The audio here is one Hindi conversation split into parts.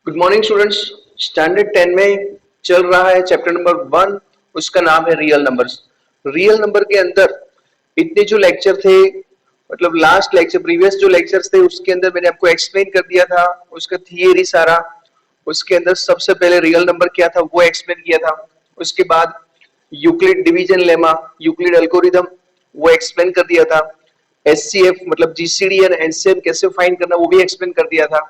Good morning students. स्टैंडर्ड 10 में चल रहा है चैप्टर नंबर 1, उसका नाम है रियल नंबर्स। रियल नंबर के अंदर इतने जो लेक्चर थे, मतलब लास्ट लेक्चर प्रीवियस जो लेक्चर्स थे उसके अंदर मैंने आपको एक्सप्लेन कर दिया था उसका थियरी सारा। उसके अंदर सबसे पहले रियल नंबर क्या था वो एक्सप्लेन किया था। उसके बाद Euclid division lemma, Euclid algorithm वो एक्सप्लेन कर दिया था। एचसीएफ मतलब जीसीडी एंड एनसीएफ कैसे फाइंड करना वो भी एक्सप्लेन कर दिया था।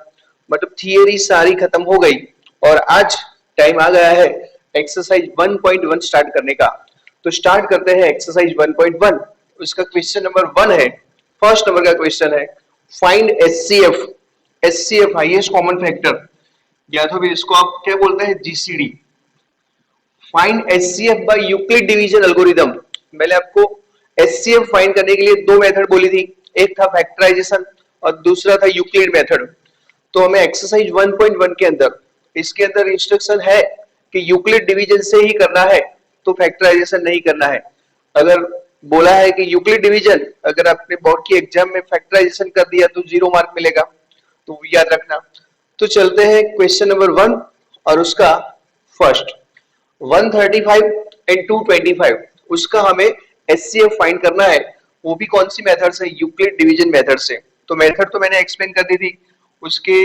मतलब थियरी सारी खत्म हो गई और आज टाइम आ गया है एक्सरसाइज 1.1 स्टार्ट करने का। तो स्टार्ट करते हैं एक्सरसाइज 1.1। उसका क्वेश्चन नंबर 1 है, फर्स्ट नंबर का क्वेश्चन है find HCF. HCF highest common factor, या तो फिर इसको आप क्या बोलते हैं GCD. Find HCF by Euclid division algorithm. मैंने आपको एचसीएफ फाइंड करने के लिए दो मेथड बोली थी, एक था फैक्टराइजेशन और दूसरा था यूक्लिड मेथड। तो हमें एक्सरसाइज 1.1 के अंदर इसके अंदर इंस्ट्रक्शन है कि यूक्लिड डिवीजन से ही करना है, तो फैक्टराइजेशन नहीं करना है। अगर बोला है कि यूक्लिड डिवीजन, अगर आपने बोर्ड की एग्जाम में फैक्टराइजेशन कर दिया तो 0 मार्क मिलेगा, तो याद रखना। तो चलते हैं क्वेश्चन नंबर 1 और उसका फर्स्ट 135 एंड 225, उसका हमें एचसीएफ फाइंड करना है। वो भी कौन सी मेथड से? यूक्लिड डिवीजन मेथड से। तो मेथड तो मैंने एक्सप्लेन कर दी थी, उसके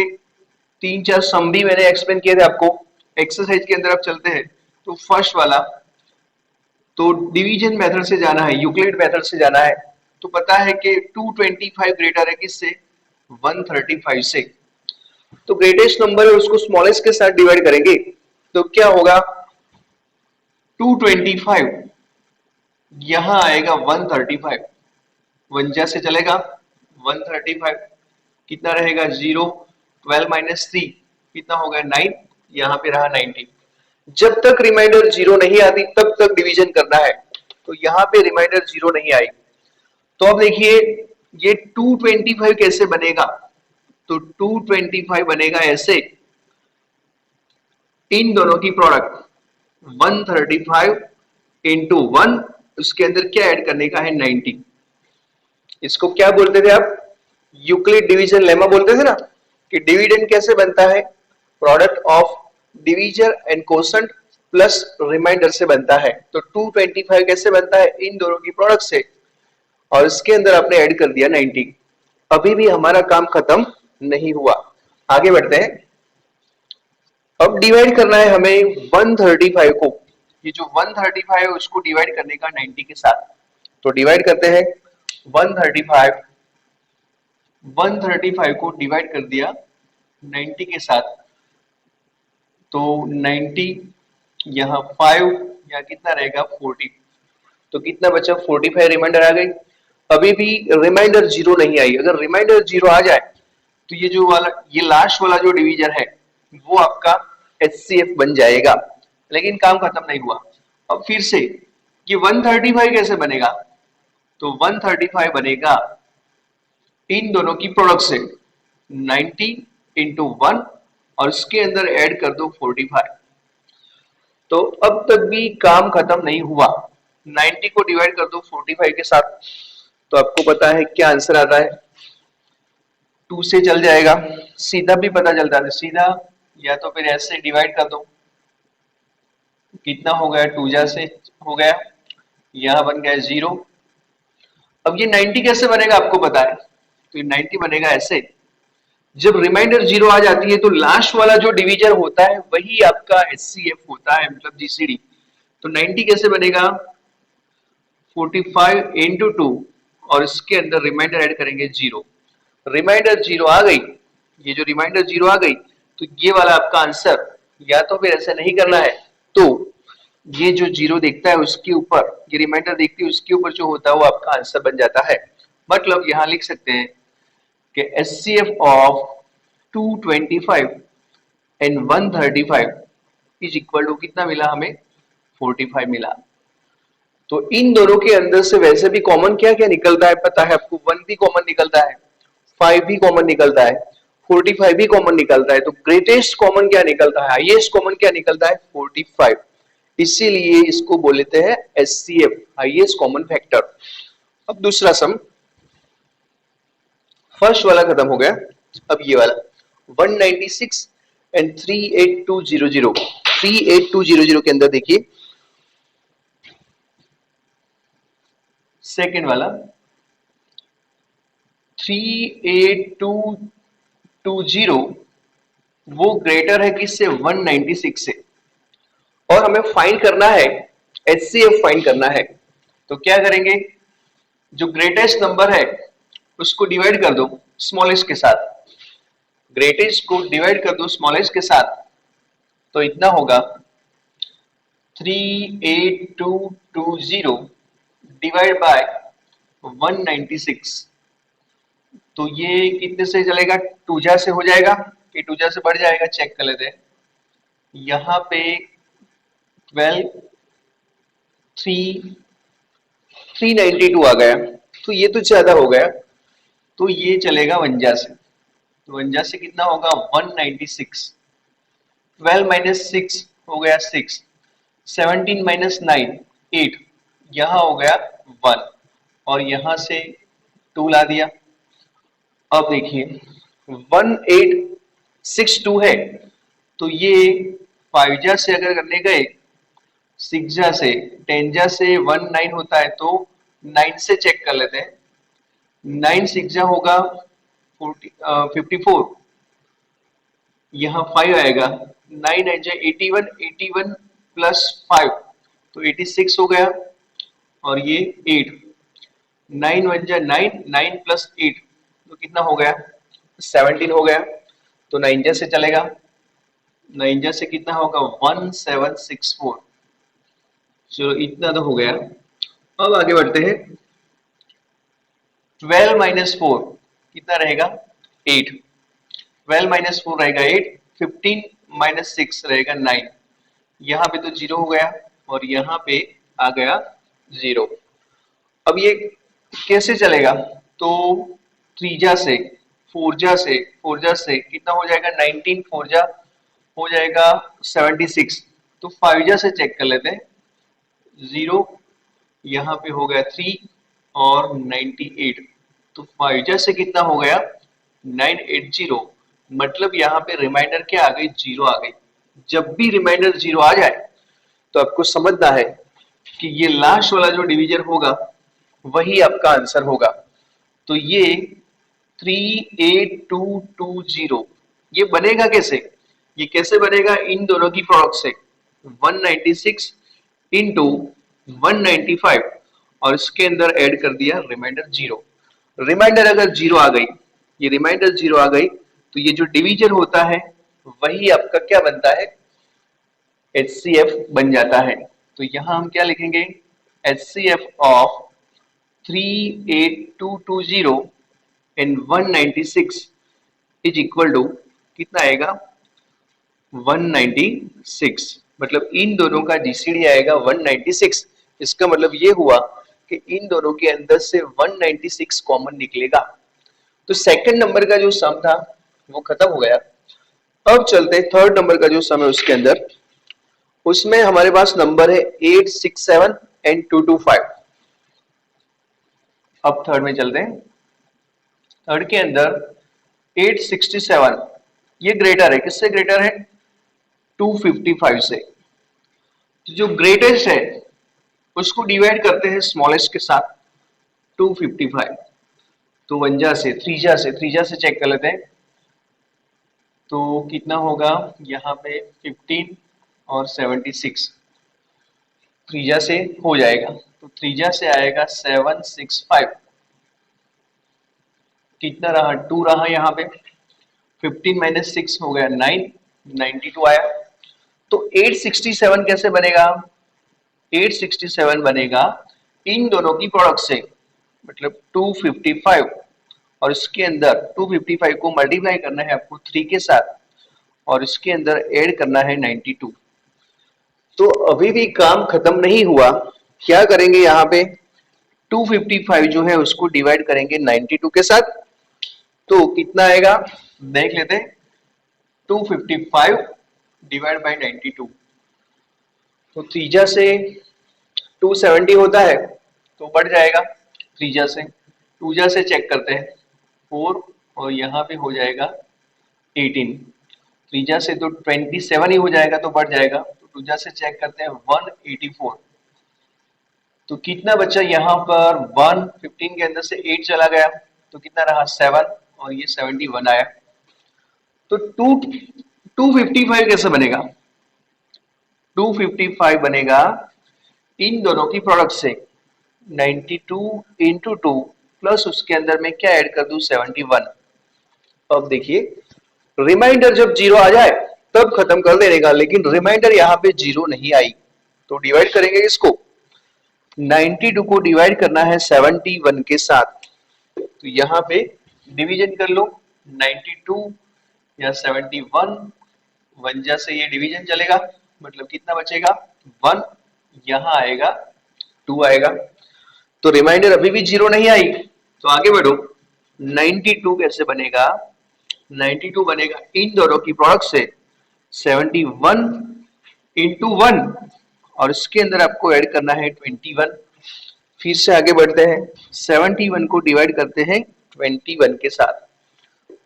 3-4 सम भी मैंने एक्सप्लेन किए थे आपको। एक्सरसाइज के अंदर आप चलते हैं तो फर्स्ट वाला तो डिवीजन मेथड से जाना है, यूक्लिड मेथड से जाना है। तो पता है कि 225 ग्रेटर है किससे? 135 से। तो ग्रेटेस्ट नंबर है उसको स्मॉलेस्ट के साथ डिवाइड करेंगे तो क्या होगा? 225 यहां आएगा 135, 1 से चलेगा 135, कितना रहेगा 0, 12 माइनस 3 कितना होगा 9, यहां पे रहा 19। जब तक रिमाइंडर 0 नहीं आती तब तक डिवीजन करना है। तो यहां पे रिमाइंडर 0 नहीं आई, तो अब देखिए ये 225 कैसे बनेगा? तो 225 बनेगा ऐसे, इन दोनों की प्रोडक्ट 135 इंटू 1, उसके अंदर क्या ऐड करने का है? 90। इसको क्या बोलते थे आप? यूक्लिड डिवीजन लेमा बोलते थे ना, कि डिविडेंड कैसे बनता है? Product of divisor and quotient plus remainder से बनता है। तो 225 कैसे बनता है? इन दोनों की प्रोडक्ट से, और इसके अंदर आपने ऐड कर दिया 90। अभी भी हमारा काम खत्म नहीं हुआ, आगे बढ़ते हैं। अब डिवाइड करना है हमें 135 को। ये जो 135 है उसको डिवाइड करने का 90 के साथ। तो डिवाइड करते हैं 135, 135 को डिवाइड कर दिया 90 के साथ, तो 90 यहाँ 5 या कितना रहेगा 40, तो कितना बचा? 45 रिमाइंडर आ गई। अभी भी रिमाइंडर 0 नहीं आई। अगर रिमाइंडर 0 आ जाए तो ये जो वाला, ये लास्ट वाला जो डिवीजन है वो आपका एचसीएफ बन जाएगा। लेकिन काम खत्म नहीं हुआ। अब फिर से ये 135 कैसे बनेगा? तो 135 बनेगा इन दोनों की प्रोडक्ट से 90 इंटू 1 और इसके अंदर ऐड कर दो 45। तो अब तक भी काम खत्म नहीं हुआ। 90 को डिवाइड कर दो 45 के साथ, तो आपको पता है क्या आंसर आता है? 2 से चल जाएगा, सीधा भी पता चलता है, सीधा या तो फिर ऐसे डिवाइड कर दो, कितना हो गया? 2 जा से हो गया, यहां बन गया 0। अब ये 90 कैसे बनेगा आपको पता है? तो ये 90 बनेगा ऐसे, जब रिमाइंडर 0 आ जाती है तो लास्ट वाला जो डिवीजन होता है वही आपका एचसीएफ होता है, मतलब जीसीडी। तो 90 कैसे बनेगा? 45 इंटू 2 और इसके अंदर रिमाइंडर ऐड करेंगे 0। रिमाइंडर 0 आ गई, ये जो रिमाइंडर 0 आ गई तो ये वाला आपका आंसर। या तो फिर ऐसे नहीं करना है तो ये जो 0 देखता है उसके ऊपर, ये रिमाइंडर देखती है उसके ऊपर जो होता है वो आपका आंसर बन जाता है। मतलब यहां लिख सकते हैं कि HCF of 225 and 135 is equal to कितना मिला हमें? 45 मिला। तो इन दोनों के अंदर से वैसे भी कॉमन क्या क्या निकलता है पता है आपको? 1 भी कॉमन निकलता है, 5 भी कॉमन निकलता है, 45 भी कॉमन निकलता है। तो ग्रेटेस्ट कॉमन क्या निकलता है? हाईएस्ट कॉमन क्या निकलता है? 45। इसीलिए इसको बोलते हैं एचसीएफ, हाईएस्ट कॉमन फैक्टर। अब दूसरा सम, फर्स्ट वाला खत्म हो गया, अब ये वाला 196 एंड 38200, 38200 के अंदर देखिए सेकेंड वाला 38220 वो ग्रेटर है किससे, 196 से, और हमें फाइंड करना है HCF फाइंड करना है। तो क्या करेंगे, जो ग्रेटेस्ट नंबर है उसको डिवाइड कर दो स्मॉलेस्ट के साथ, ग्रेटेस्ट को डिवाइड कर दो स्मॉलेस्ट के साथ, तो इतना होगा 38220 डिवाइड बाय 196। तो ये कितने से चलेगा, टूजा से हो जाएगा कि टूजा से बढ़ जाएगा, चेक कर लेते हैं। यहाँ पे 12 392 आ गया, तो ये तो ज्यादा हो गया, तो ये चलेगा 51 से। तो 51 से कितना होगा, 196। 12 माइनस 6 हो गया 6, 17 माइनस 9 8, यहाँ हो गया 1, और यहाँ से 2 ला दिया। अब देखिए 1862 है, तो ये 5 जा से अगर करने गए, 6 जा से, 10 जा से 19 होता है, तो 9 से चेक कर लेते हैं। 9 6 जा होगा 54, यहाँ 5 आएगा, 9 9 जा 81, 81 प्लस 5 तो 86 हो गया, और ये 8, 9 1 जा 9, 9 प्लस 8 तो कितना हो गया, 17 हो गया। तो 9 जा से चलेगा, 9 जा से कितना होगा, 1764। चलो इतना तो हो गया। अब आगे बढ़ते हैं, 12 माइनस 4 कितना रहेगा, 8, 12 माइनस 4 रहेगा 8, 15 माइनस 6 रहेगा 9, यहाँ पे तो 0 हो गया, और यहाँ पे आ गया 0। अब ये कैसे चलेगा, तो 3 जा से, 4 जा से, 4 जा से कितना हो जाएगा, 19, 4 जा हो जाएगा 76, तो 5 जा से चेक कर लेते हैं, 0, यहाँ पे हो गया 3 और 98, तो 5 जा से कितना हो गया, 980। मतलब यहाँ पे रिमाइंडर क्या आ गई, 0 आ गई। जब भी रिमाइंडर 0 आ जाए तो आपको समझना है कि ये लास्ट वाला जो डिवीजन होगा वही आपका आंसर होगा। तो ये 38220 ये बनेगा कैसे, ये कैसे बनेगा, इन दोनों की प्रोडक्ट से, 196 इंटू 195 और इसके अंदर ऐड कर दिया रिमाइंडर 0। रिमाइंडर अगर 0 आ गई, ये रिमाइंडर 0 आ गई, तो ये जो डिवीजन होता है वही आपका क्या बनता है, HCF बन जाता है। तो यहां हम क्या लिखेंगे, HCF of 38220 and 196 is equal to कितना आएगा, 196। मतलब इन दोनों का GCD आएगा 196। इसका मतलब ये हुआ कि इन दोनों के अंदर से 196 कॉमन निकलेगा। तो सेकंड नंबर का जो सम था वो खत्म हो गया। अब चलते हैं थर्ड नंबर का जो सम है उसके अंदर, उसमें हमारे पास नंबर है 867 एंड 225। अब थर्ड में चलते हैं। थर्ड के अंदर 867 ये ग्रेटर है, किससे ग्रेटर है, 255 से। तो जो ग्रेटेस्ट है उसको डिवाइड करते हैं स्मॉलेस्ट के साथ, 255। तो 1 जा से, 3 जा से, 3 जा से चेक कर लेते हैं, तो कितना होगा, यहाँ पे 15 और 76, 3 जा से हो जाएगा, तो 3 जा से आएगा 765, कितना रहा, 2 रहा यहाँ पे, 15 माइनस 6 हो गया 9, 92 आया। तो 867 कैसे बनेगा, 867 बनेगा इन दोनों की प्रोडक्ट से, मतलब 255 और इसके अंदर 255 को मल्टीप्लाई करना है आपको 3 के साथ और इसके अंदर ऐड करना है 92। तो अभी भी काम खत्म नहीं हुआ, क्या करेंगे यहाँ पे, 255 जो है उसको डिवाइड करेंगे 92 के साथ, तो कितना आएगा देख लेते हैं, 255 डिवाइड बाय 92। तो 3 जा से 270 होता है तो बढ़ जाएगा 3 जा से, 2 जा से चेक करते हैं 4 और यहाँ पे हो जाएगा 18, त्रिज्या से तो 27 ही हो जाएगा, तो बढ़ जाएगा। तो त्रिज्या से चेक करते हैं 184। तो कितना बचा यहाँ पर, 115 के अंदर से 8 चला गया तो कितना रहा 7, और ये 71 आया। तो 255 कैसे बनेगा? 255 बनेगा इन दोनों की प्रोडक्ट से 92 इंटू 2 प्लस उसके अंदर में क्या ऐड कर दूं 71। अब देखिए रिमाइंडर जब जीरो आ जाए तब खत्म कर देने का, लेकिन रिमाइंडर यहाँ पे जीरो नहीं आई तो डिवाइड करेंगे इसको। 92 को डिवाइड करना है 71 के साथ, तो यहाँ पे डिवीजन कर लो 92 या 71, वंजा से ये डिवीजन चलेगा, मतलब कितना बचेगा 1, यहाँ आएगा 2 आएगा। तो रिमाइंडर अभी भी जीरो नहीं आई, तो आगे बढ़ो 92 कैसे बनेगा? 92 बनेगा इन दोनों की प्रोडक्ट से 71 इंटू 1 और इसके अंदर आपको ऐड करना है 21। फिर से आगे बढ़ते हैं, 71 को डिवाइड करते हैं 21 के साथ,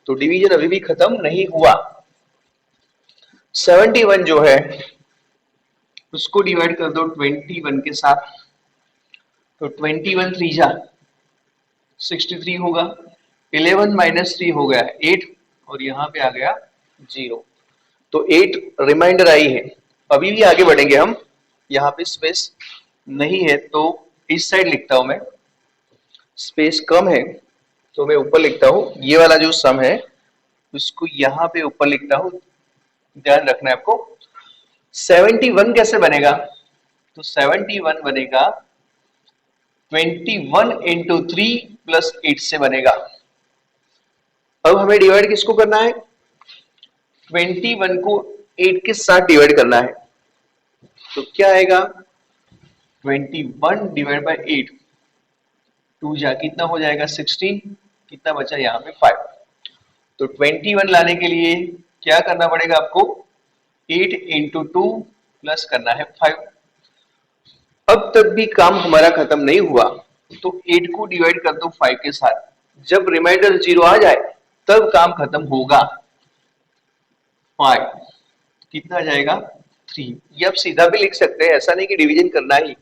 तो डिवीजन अभी भी खत्म नहीं हुआ। 71 जो है उसको डिवाइड कर दो 21 के साथ, तो 21 त्रिजा 63 होगा, 11 माइनस 3 हो गया 8 और यहाँ पे आ गया 0। तो 8 रिमाइंडर आई है। अभी भी आगे बढ़ेंगे हम, यहाँ पे स्पेस नहीं है तो इस साइड लिखता हूं मैं, स्पेस कम है तो मैं ऊपर लिखता हूं, ये वाला जो सम है उसको यहाँ पे ऊपर लिखता हूं, ध्यान रखना है आपको। 71 कैसे बनेगा? तो 71 बनेगा 21 इंटू 3 प्लस 8 से बनेगा। अब हमें डिवाइड किसको करना है? 21 को 8 के साथ डिवाइड करना है, तो क्या आएगा 21 डिवाइड बाय 8, 2 जा कितना हो जाएगा 16, कितना बचा यहाँ पे 5। तो 21 लाने के लिए क्या करना पड़ेगा आपको? 8 इंटू 2 प्लस करना है 5। अब तक भी काम हमारा खत्म नहीं हुआ, तो 8 को डिवाइड कर दो 5 के साथ, जब रिमाइंडर 0 आ जाए तब काम खत्म होगा। 5 कितना आ जाएगा 3। ये आप सीधा भी लिख सकते हैं, ऐसा नहीं कि डिवीजन करना ही।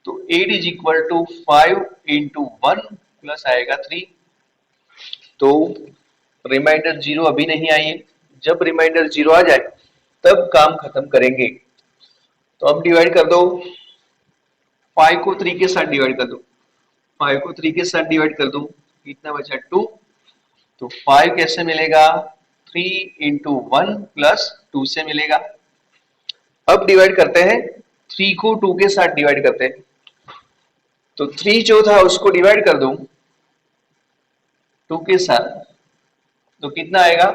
तो 8 is equal to 5 into 1 plus आएगा 3। तो रिमाइंडर 0 अभी नहीं आई है, जब रिमाइंडर 0 आ जाए तब काम खत्म करेंगे। तो अब डिवाइड कर दो, 5 को 3 के साथ डिवाइड कर दो, 5 को 3 के साथ डिवाइड कर दो, कितना बचा 2। तो 5 कैसे मिलेगा? 3 इंटू 1 प्लस 2 से मिलेगा। अब डिवाइड करते हैं, 3 को 2 के साथ डिवाइड करते हैं, तो 3 जो था उसको डिवाइड कर दो 2 के साथ, तो कितना आएगा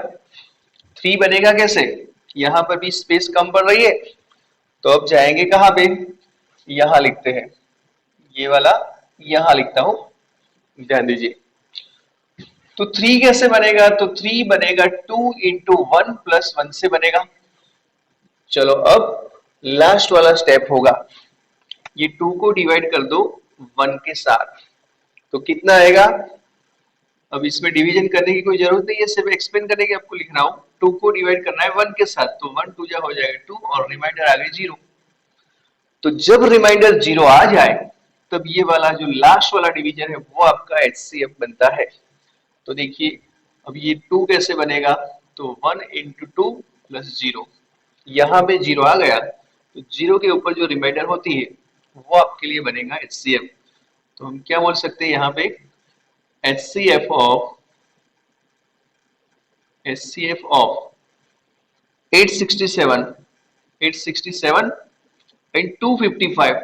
3 बनेगा कैसे? यहां पर भी स्पेस कम पड़ रही है, तो अब जाएंगे कहां पे? यहां लिखते हैं, ये वाला यहां लिखता हूं, ध्यान दीजिए। तो 3 कैसे बनेगा? तो 3 बनेगा 2 इंटू 1 प्लस 1 से बनेगा। चलो अब लास्ट वाला स्टेप होगा, ये 2 को डिवाइड कर दो 1 के साथ, तो कितना आएगा? अब इसमें डिवीजन करने की कोई जरूरत नहीं है, सिर्फ एक्सप्लेन करने की आपको लिख रहा हूं। 2 को डिवाइड करना है 1 के साथ, तो 1 2 जा हो जाएगा 2 और रिमाइंडर आ गया 0। तो जब रिमाइंडर 0 आ जाए तब ये वाला जो लास्ट वाला डिवीजन है वो आपका HCF बनता है। तो देखिए अब ये 2 कैसे बनेगा? तो 1 इंटू 2 प्लस 0, यहाँ पे 0 आ गया तो 0 के ऊपर जो रिमाइंडर होती है वो आपके लिए बनेगा HCF। तो हम क्या बोल सकते हैं यहाँ पे? HCF of 867 एंड 255,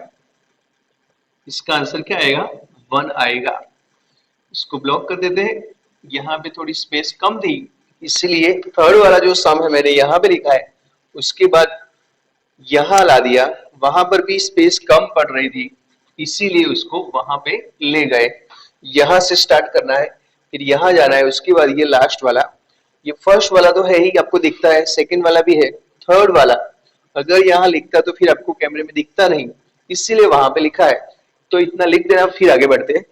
इसका आंसर क्या आएगा? 1 आएगा। इसको ब्लॉक कर देते हैं, यहाँ पे थोड़ी स्पेस कम थी इसीलिए थर्ड वाला जो सम है मैंने यहाँ पे लिखा है, उसके बाद यहाँ ला दिया, वहां पर भी स्पेस कम पड़ रही थी इसीलिए उसको वहां पे ले गए। यहां से स्टार्ट करना है, फिर यहाँ जाना है, उसके बाद ये लास्ट वाला, ये फर्स्ट वाला तो है ही आपको दिखता है, सेकंड वाला भी है, थर्ड वाला अगर यहाँ लिखता तो फिर आपको कैमरे में दिखता नहीं, इसीलिए वहां पे लिखा है। तो इतना लिख देना, फिर आगे बढ़ते हैं।